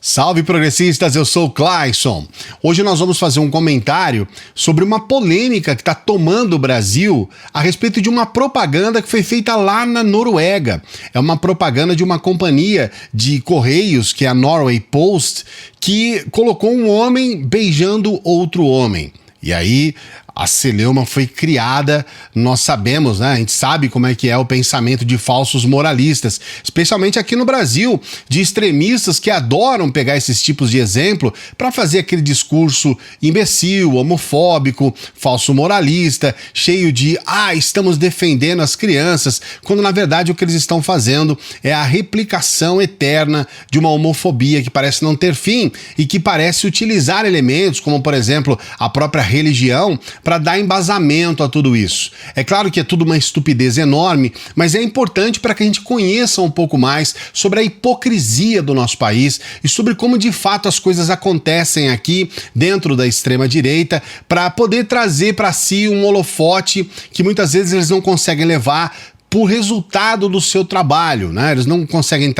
Salve progressistas, eu sou o Clayson. Hoje nós vamos fazer um comentário sobre uma polêmica que está tomando o Brasil a respeito de uma propaganda que foi feita lá na Noruega. É uma propaganda de uma companhia de correios, que é a Norway Post, que colocou um homem beijando outro homem. E aí a celeuma foi criada, nós sabemos, né? A gente sabe como é que é o pensamento de falsos moralistas, especialmente aqui no Brasil, de extremistas que adoram pegar esses tipos de exemplo para fazer aquele discurso imbecil, homofóbico, falso moralista, cheio de estamos defendendo as crianças, quando na verdade o que eles estão fazendo é a replicação eterna de uma homofobia que parece não ter fim e que parece utilizar elementos como, por exemplo, a própria religião para dar embasamento a tudo isso. É claro que é tudo uma estupidez enorme, mas é importante para que a gente conheça um pouco mais sobre a hipocrisia do nosso país e sobre como de fato as coisas acontecem aqui dentro da extrema-direita, para poder trazer para si um holofote que muitas vezes eles não conseguem levar por resultado do seu trabalho, né? Eles não conseguem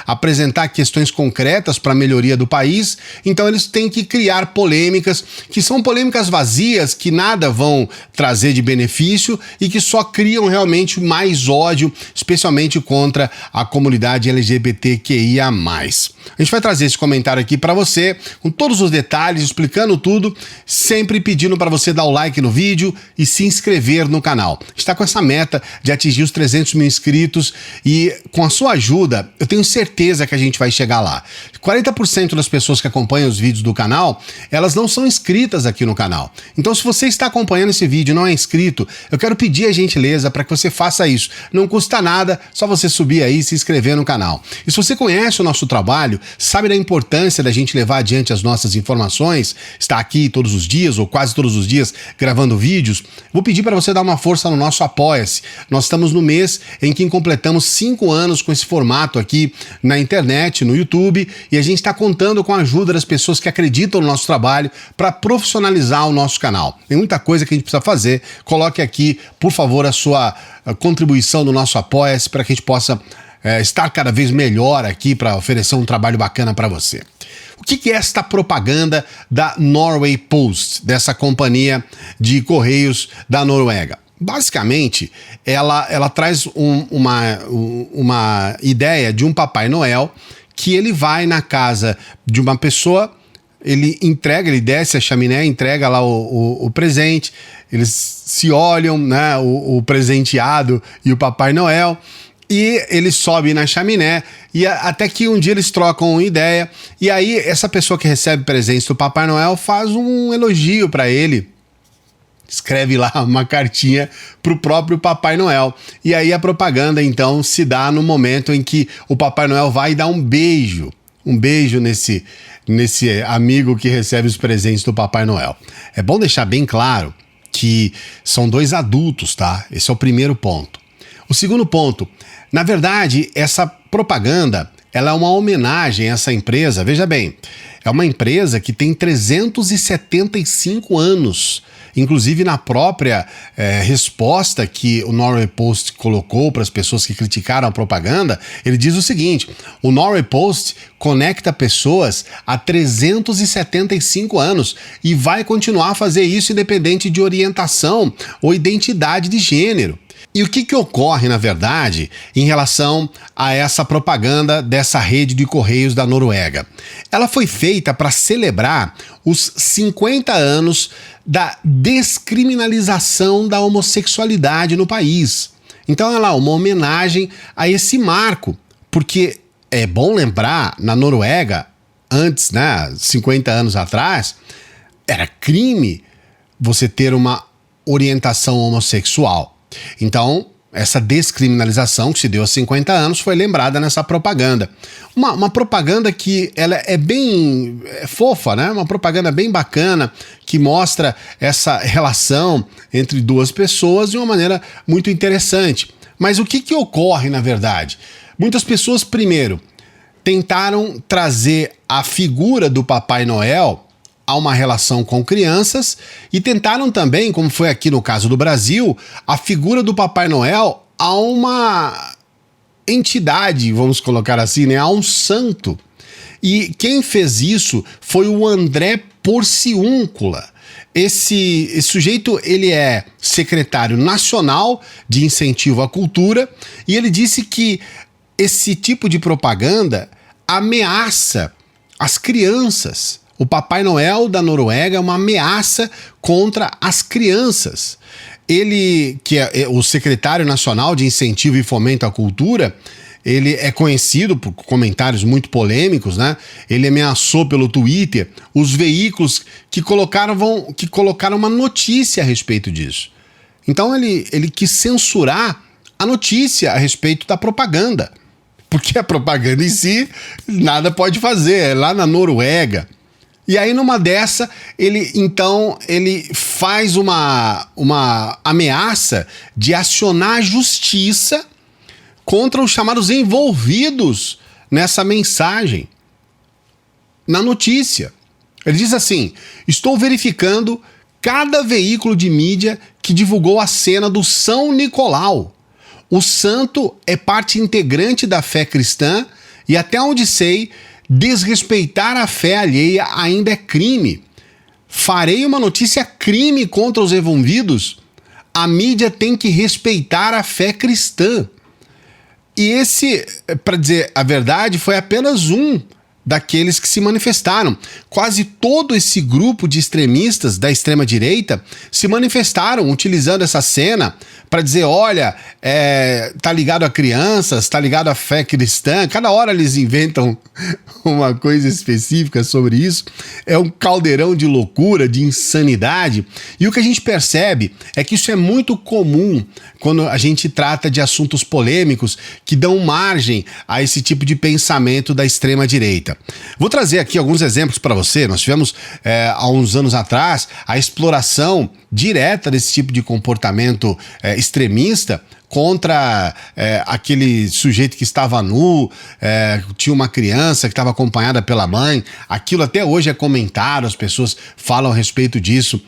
apresentar questões concretas para a melhoria do país, então eles têm que criar polêmicas, que são polêmicas vazias, que nada vão trazer de benefício e que só criam realmente mais ódio, especialmente contra a comunidade LGBTQIA+. A gente vai trazer esse comentário aqui para você, com todos os detalhes, explicando tudo, sempre pedindo para você dar o like no vídeo e se inscrever no canal. A gente está com essa meta de atingir os 300 mil inscritos e com a sua ajuda, eu tenho certeza que a gente vai chegar lá. 40% das pessoas que acompanham os vídeos do canal, elas não são inscritas aqui no canal. Então, se você está acompanhando esse vídeo e não é inscrito, eu quero pedir a gentileza para que você faça isso. Não custa nada, só você subir aí e se inscrever no canal. E se você conhece o nosso trabalho, sabe da importância da gente levar adiante as nossas informações, está aqui todos os dias ou quase todos os dias gravando vídeos, vou pedir para você dar uma força no nosso Apoia-se. Nós estamos no mês em que completamos 5 anos com esse formato aqui na internet, no YouTube, e a gente está contando com a ajuda das pessoas que acreditam no nosso trabalho para profissionalizar o nosso canal. Tem muita coisa que a gente precisa fazer. Coloque aqui, por favor, a sua contribuição no nosso Apoia-se para que a gente possa estar cada vez melhor aqui para oferecer um trabalho bacana para você. O que é esta propaganda da Norway Post, dessa companhia de correios da Noruega? Basicamente, ela traz uma ideia de um Papai Noel que ele vai na casa de uma pessoa, ele desce a chaminé, entrega lá o presente, eles se olham, né, o presenteado e o Papai Noel, e ele sobe na chaminé e até que um dia eles trocam uma ideia, e aí essa pessoa que recebe presentes do Papai Noel faz um elogio para ele, escreve lá uma cartinha pro próprio Papai Noel. E aí a propaganda então se dá no momento em que o Papai Noel vai dar um beijo nesse amigo que recebe os presentes do Papai Noel. É bom deixar bem claro que são 2 adultos, tá? Esse é o primeiro ponto. O segundo ponto, na verdade, essa propaganda, ela é uma homenagem a essa empresa. Veja bem, é uma empresa que tem 375 anos. Inclusive, na própria resposta que o Norway Post colocou para as pessoas que criticaram a propaganda, ele diz o seguinte: o Norway Post conecta pessoas há 375 anos e vai continuar a fazer isso independente de orientação ou identidade de gênero. E o que ocorre, na verdade, em relação a essa propaganda dessa rede de correios da Noruega? Ela foi feita para celebrar os 50 anos da descriminalização da homossexualidade no país. Então ela é uma homenagem a esse marco, porque é bom lembrar, na Noruega, antes, né, 50 anos atrás, era crime você ter uma orientação homossexual. Então, essa descriminalização que se deu há 50 anos foi lembrada nessa propaganda. Uma propaganda que ela é bem fofa, né? Uma propaganda bem bacana que mostra essa relação entre 2 pessoas de uma maneira muito interessante. Mas o que ocorre, na verdade? Muitas pessoas, primeiro, tentaram trazer a figura do Papai Noel a uma relação com crianças e tentaram também, como foi aqui no caso do Brasil, a figura do Papai Noel a uma entidade, vamos colocar assim, né, a um santo. E quem fez isso foi o André Porciúncula. Esse sujeito, ele é secretário nacional de incentivo à cultura e ele disse que esse tipo de propaganda ameaça as crianças. O Papai Noel da Noruega é uma ameaça contra as crianças. Ele, que é o secretário nacional de incentivo e fomento à cultura, ele é conhecido por comentários muito polêmicos, né? Ele ameaçou pelo Twitter os veículos que colocaram uma notícia a respeito disso. Então ele quis censurar a notícia a respeito da propaganda. Porque a propaganda em si nada pode fazer, é lá na Noruega. E aí numa dessa, ele faz uma ameaça de acionar a justiça contra os chamados envolvidos nessa mensagem, na notícia. Ele diz assim: estou verificando cada veículo de mídia que divulgou a cena do São Nicolau. O santo é parte integrante da fé cristã e, até onde sei, desrespeitar a fé alheia ainda é crime. Farei uma notícia crime contra os envolvidos. A mídia tem que respeitar a fé cristã. E esse, para dizer a verdade, foi apenas um daqueles que se manifestaram. Quase todo esse grupo de extremistas da extrema-direita se manifestaram utilizando essa cena para dizer, olha, tá ligado a crianças, tá ligado à fé cristã. Cada hora eles inventam uma coisa específica sobre isso. É um caldeirão de loucura, de insanidade. E o que a gente percebe é que isso é muito comum quando a gente trata de assuntos polêmicos que dão margem a esse tipo de pensamento da extrema-direita. Vou trazer aqui alguns exemplos para você. Nós tivemos, há uns anos atrás, a exploração direta desse tipo de comportamento extremista contra aquele sujeito que estava nu, tinha uma criança que estava acompanhada pela mãe. Aquilo até hoje é comentado, as pessoas falam a respeito disso,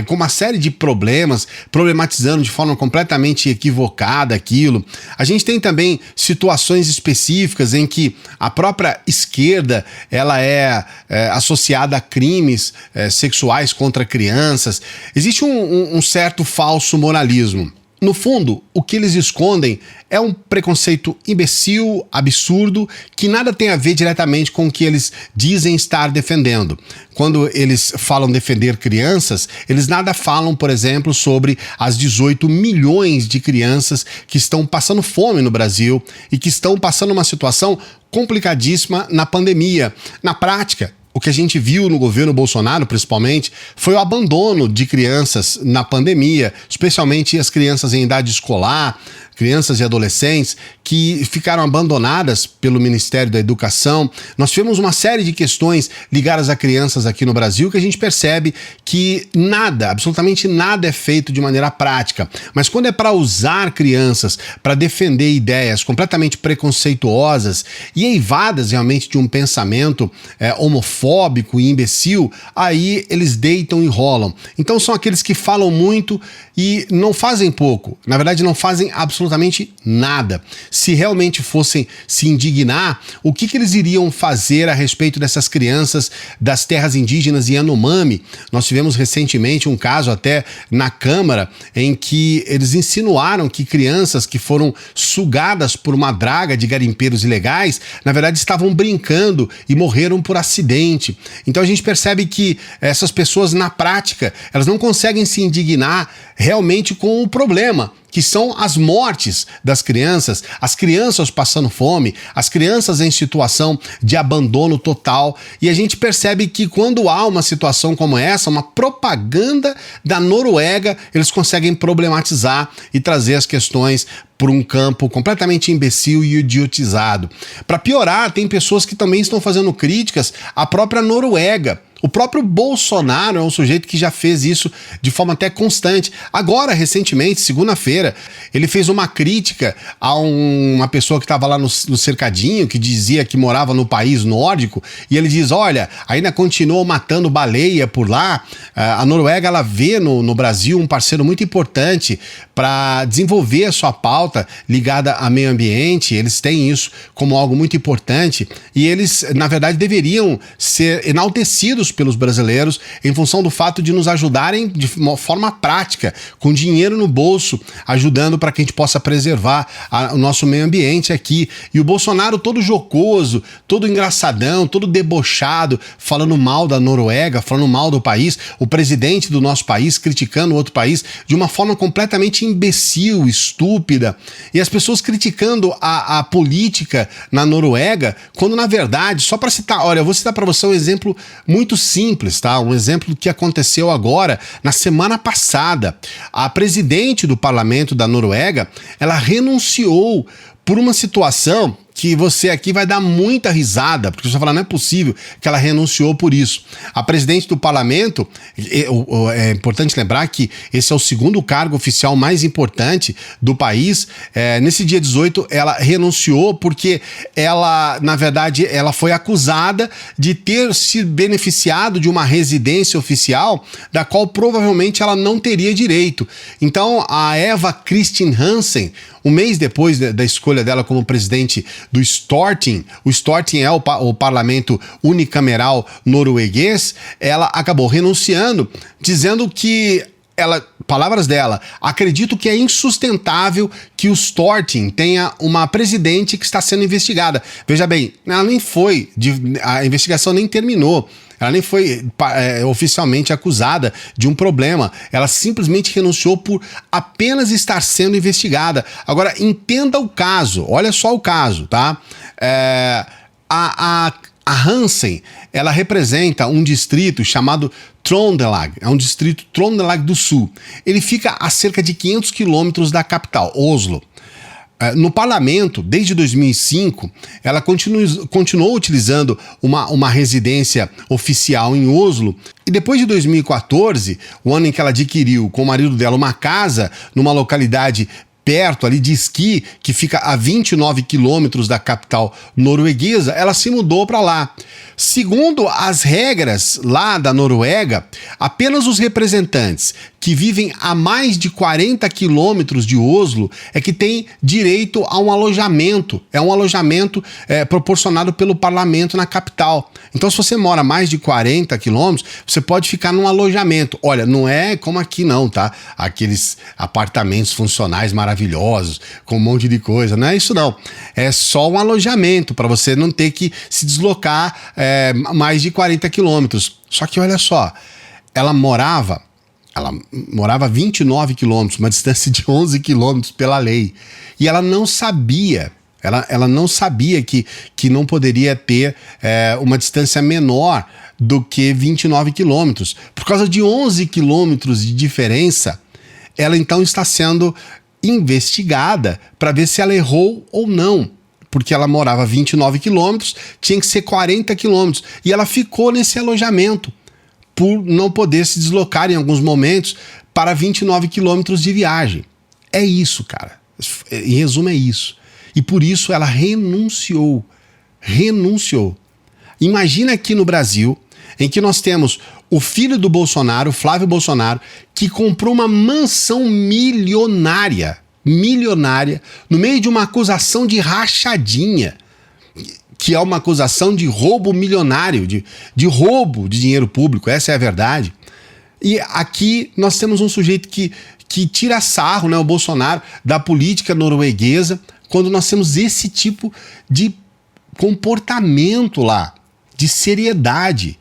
com uma série de problemas, problematizando de forma completamente equivocada aquilo. A gente tem também situações específicas em que a própria esquerda ela é associada a crimes sexuais contra crianças. Existe um certo falso moralismo. No fundo, o que eles escondem é um preconceito imbecil, absurdo, que nada tem a ver diretamente com o que eles dizem estar defendendo. Quando eles falam defender crianças, eles nada falam, por exemplo, sobre as 18 milhões de crianças que estão passando fome no Brasil e que estão passando uma situação complicadíssima na pandemia. Na prática, o que a gente viu no governo Bolsonaro, principalmente, foi o abandono de crianças na pandemia, especialmente as crianças em idade escolar, crianças e adolescentes que ficaram abandonadas pelo Ministério da Educação. Nós tivemos uma série de questões ligadas a crianças aqui no Brasil que a gente percebe que nada, absolutamente nada é feito de maneira prática. Mas quando é para usar crianças para defender ideias completamente preconceituosas e eivadas realmente de um pensamento homofóbico e imbecil, aí eles deitam e rolam. Então são aqueles que falam muito e não fazem pouco. Na verdade, não fazem absolutamente nada. Se realmente fossem se indignar, o que eles iriam fazer a respeito dessas crianças das terras indígenas Yanomami? Nós tivemos recentemente um caso até na Câmara em que eles insinuaram que crianças que foram sugadas por uma draga de garimpeiros ilegais, na verdade estavam brincando e morreram por acidente. Então a gente percebe que essas pessoas, na prática, elas não conseguem se indignar realmente com o problema, que são as mortes das crianças, as crianças passando fome, as crianças em situação de abandono total. E a gente percebe que quando há uma situação como essa, uma propaganda da Noruega, eles conseguem problematizar e trazer as questões por um campo completamente imbecil e idiotizado. Para piorar, tem pessoas que também estão fazendo críticas à própria Noruega. O próprio Bolsonaro é um sujeito que já fez isso de forma até constante. Agora, recentemente, segunda-feira, ele fez uma crítica a uma pessoa que estava lá no cercadinho, que dizia que morava no país nórdico, e ele diz, olha, ainda continuam matando baleia por lá. A Noruega, ela vê no Brasil um parceiro muito importante para desenvolver a sua pauta ligada a meio ambiente. Eles têm isso como algo muito importante e eles, na verdade, deveriam ser enaltecidos pelos brasileiros em função do fato de nos ajudarem de uma forma prática, com dinheiro no bolso, ajudando para que a gente possa preservar o nosso meio ambiente aqui. E o Bolsonaro todo jocoso, todo engraçadão, todo debochado, falando mal da Noruega, falando mal do país, o presidente do nosso país criticando o outro país de uma forma completamente imbecil, estúpida, e as pessoas criticando a política na Noruega, quando na verdade, só para citar, olha, eu vou citar para você um exemplo muito simples, tá? Um exemplo que aconteceu agora, na semana passada. A presidente do parlamento da Noruega, ela renunciou por uma situação que você aqui vai dar muita risada, porque você vai falar, não é possível que ela renunciou por isso. A presidente do parlamento, é importante lembrar que esse é o segundo cargo oficial mais importante do país. Nesse dia 18, ela renunciou porque ela, na verdade, ela foi acusada de ter se beneficiado de uma residência oficial da qual provavelmente ela não teria direito. Então, a Eva Kristin Hansen, um mês depois da escolha dela como presidente do Storting, o Storting é o parlamento unicameral norueguês, ela acabou renunciando, dizendo que ela, palavras dela, acredito que é insustentável que o Storting tenha uma presidente que está sendo investigada. Veja bem, ela nem foi, a investigação nem terminou. Ela nem foi oficialmente acusada de um problema. Ela simplesmente renunciou por apenas estar sendo investigada. Agora, entenda o caso. Olha só o caso, tá? A Hansen, ela representa um distrito chamado Trondelag. É um distrito Trondelag do Sul. Ele fica a cerca de 500 quilômetros da capital, Oslo. No parlamento, desde 2005, ela continuou utilizando uma residência oficial em Oslo, e depois de 2014, o ano em que ela adquiriu com o marido dela uma casa numa localidade perto ali de Ski, que fica a 29 quilômetros da capital norueguesa, ela se mudou para lá. Segundo as regras lá da Noruega, apenas os representantes que vivem a mais de 40 quilômetros de Oslo é que têm direito a um alojamento. É um alojamento proporcionado pelo parlamento na capital. Então, se você mora a mais de 40 quilômetros, você pode ficar num alojamento. Olha, não é como aqui não, tá? Aqueles apartamentos funcionais maravilhosos, com um monte de coisa. Não é isso não. É só um alojamento para você não ter que se deslocar mais de 40 quilômetros. Só que olha só, ela morava a 29 quilômetros, uma distância de 11 quilômetros pela lei. E ela não sabia, ela não sabia que não poderia ter uma distância menor do que 29 quilômetros. Por causa de 11 quilômetros de diferença, ela então está sendo investigada para ver se ela errou ou não. Porque ela morava a 29 quilômetros, tinha que ser 40 quilômetros. E ela ficou nesse alojamento por não poder se deslocar em alguns momentos para 29 quilômetros de viagem. É isso, cara. Em resumo, é isso. E por isso ela renunciou. Renunciou. Imagina aqui no Brasil, em que nós temos o filho do Bolsonaro, Flávio Bolsonaro, que comprou uma mansão milionária, no meio de uma acusação de rachadinha, que é uma acusação de roubo milionário, de roubo de dinheiro público, essa é a verdade. E aqui nós temos um sujeito que tira sarro, né, o Bolsonaro, da política norueguesa, quando nós temos esse tipo de comportamento lá, de seriedade.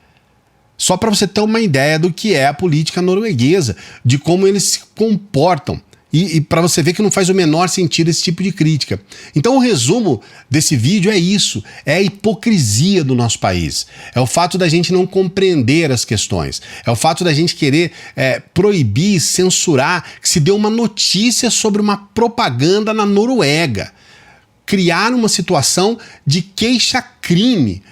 Só para você ter uma ideia do que é a política norueguesa, de como eles se comportam. E para você ver que não faz o menor sentido esse tipo de crítica. Então o resumo desse vídeo é isso, é a hipocrisia do nosso país. É o fato da gente não compreender as questões. É o fato da gente querer proibir, censurar, que se deu uma notícia sobre uma propaganda na Noruega. Criar uma situação de queixa-crime.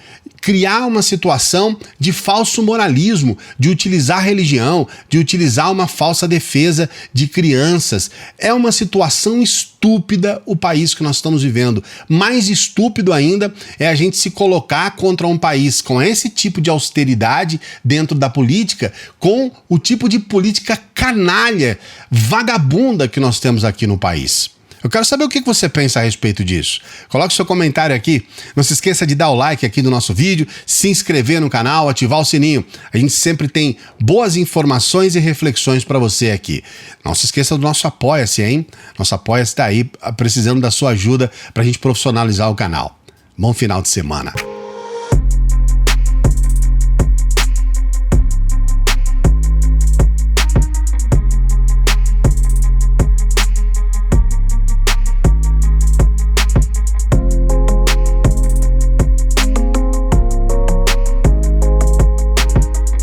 Criar uma situação de falso moralismo, de utilizar religião, de utilizar uma falsa defesa de crianças. É uma situação estúpida o país que nós estamos vivendo. Mais estúpido ainda é a gente se colocar contra um país com esse tipo de austeridade dentro da política, com o tipo de política canalha, vagabunda que nós temos aqui no país. Eu quero saber o que você pensa a respeito disso. Coloque seu comentário aqui. Não se esqueça de dar o like aqui no nosso vídeo, se inscrever no canal, ativar o sininho. A gente sempre tem boas informações e reflexões para você aqui. Não se esqueça do nosso Apoia-se, hein? Nosso Apoia-se está aí precisando da sua ajuda para a gente profissionalizar o canal. Bom final de semana.